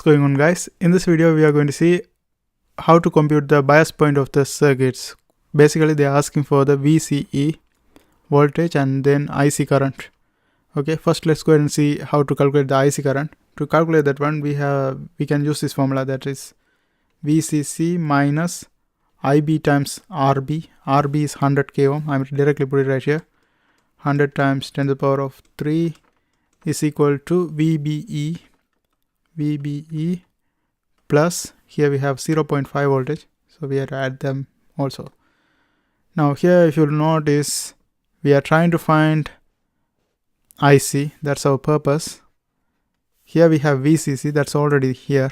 going on, guys? In this video we are going to see how to compute the bias point of the circuits. Basically they are asking for the VCE voltage and then IC current. Okay, first let's go ahead and see how to calculate the IC current. To calculate that one, we can use this formula, that is VCC minus IB times RB. RB is 100 k ohm. I'm directly put it right here. 100 times 10 to the power of 3 is equal to VBE plus, here we have 0.5 voltage, so we have to add them also. Now here, if you'll notice, we are trying to find IC, that's our purpose. Here we have VCC, that's already here.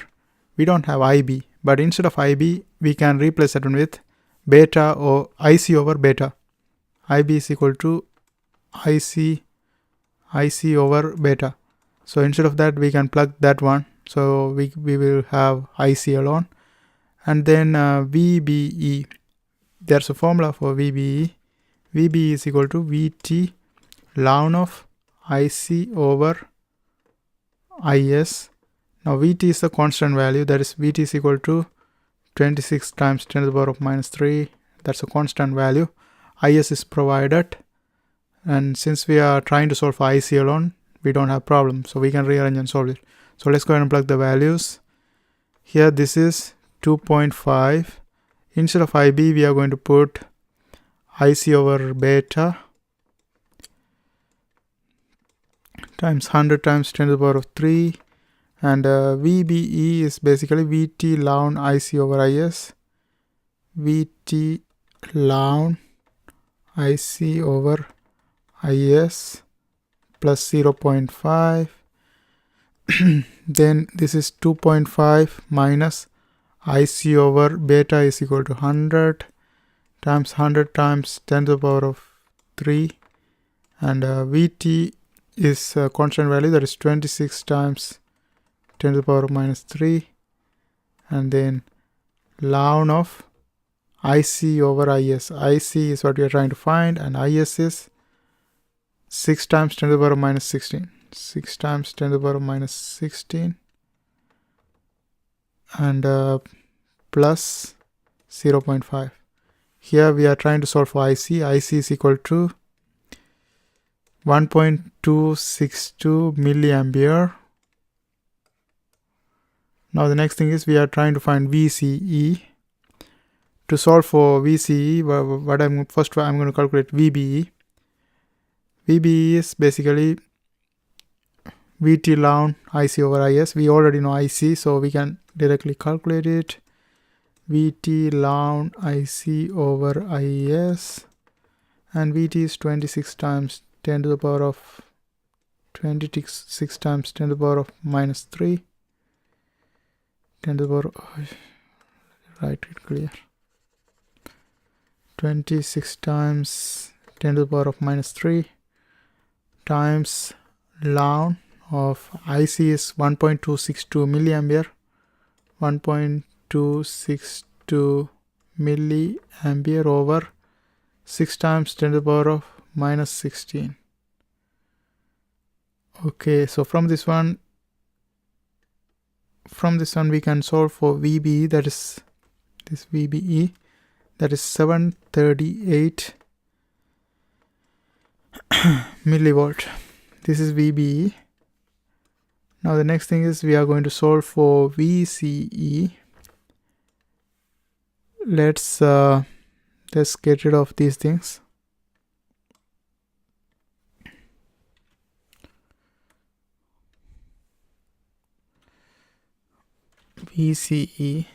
We don't have IB, but instead of IB we can replace that one with beta or IC over beta. IB is equal to IC over beta. So instead of that we can plug that one, so we will have IC alone. And then VBE, there's a formula for VBE. VBE is equal to VT ln of IC over IS. Now VT is the constant value, that is VT is equal to 26 times 10 to the power of minus 3. That's a constant value. IS is provided, and since we are trying to solve for IC alone, we don't have problem, so we can rearrange and solve it. So let's go ahead and plug the values. Here this is 2.5. Instead of IB we are going to put IC over beta times 100 times 10 to the power of 3, and VBE is basically VT ln IC over IS. VT ln IC over IS plus 0.5. Then this is 2.5 minus IC over beta is equal to 100 times 10 to the power of 3, and VT is a constant value, that is 26 times 10 to the power of minus 3, and then ln of IC over IS. IC is what we are trying to find, and IS is 6 times 10 to the power of minus 16. 6 times 10 to the power of minus 16 and plus 0.5. Here we are trying to solve for IC. IC is equal to 1.262 milliampere. Now the next thing is we are trying to find VCE. To solve for VCE, I'm going to calculate VBE. VBE is basically VT ln IC over IS. We already know IC, so we can directly calculate it. VT ln IC over IS, and VT is 26 times 10 to the power of 26 times 10 to the power of minus 3. 10 to the power of, write it clear. 26 times 10 to the power of minus 3 times ln of IC is 1.262 milliampere. 1.262 milliampere over 6 times 10 to the power of minus 16. Okay, so from this one we can solve for VBE, that is this VBE, that is 738 millivolt. This is VBE. Now the next thing is we are going to solve for VCE. Let's get rid of these things. VCE.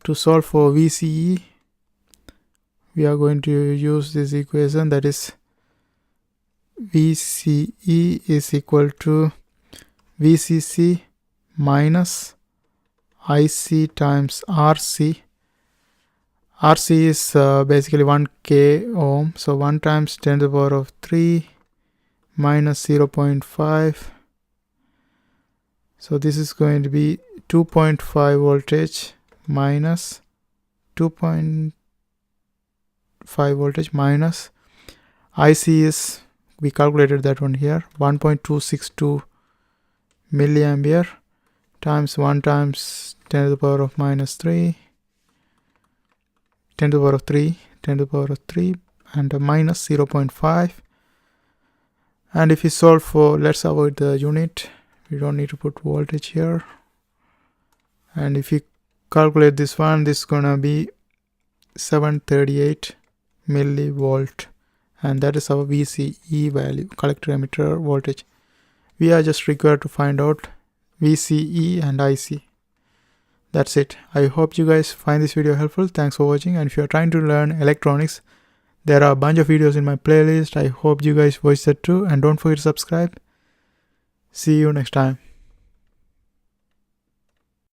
To solve for VCE, we are going to use this equation, that is VCE is equal to VCC minus IC times RC. RC is basically 1 k ohm, so 1 times 10 to the power of 3 minus 0.5. So this is going to be 2.5 voltage minus 2.5 voltage minus IC is, we calculated that one here, 1.262 milliampere times 1 times 10 to the power of minus 3, 10 to the power of 3, 10 to the power of 3, and a minus 0.5. And if we solve for, let's avoid the unit, we don't need to put voltage here. And if we calculate this one, this is gonna be 738 millivolt, and that is our VCE value, collector emitter voltage. We are just required to find out VCE and IC. That's it. I hope you guys find this video helpful. Thanks for watching, and if you are trying to learn electronics, there are a bunch of videos in my playlist. I hope you guys watch that too, and don't forget to subscribe. See you next time.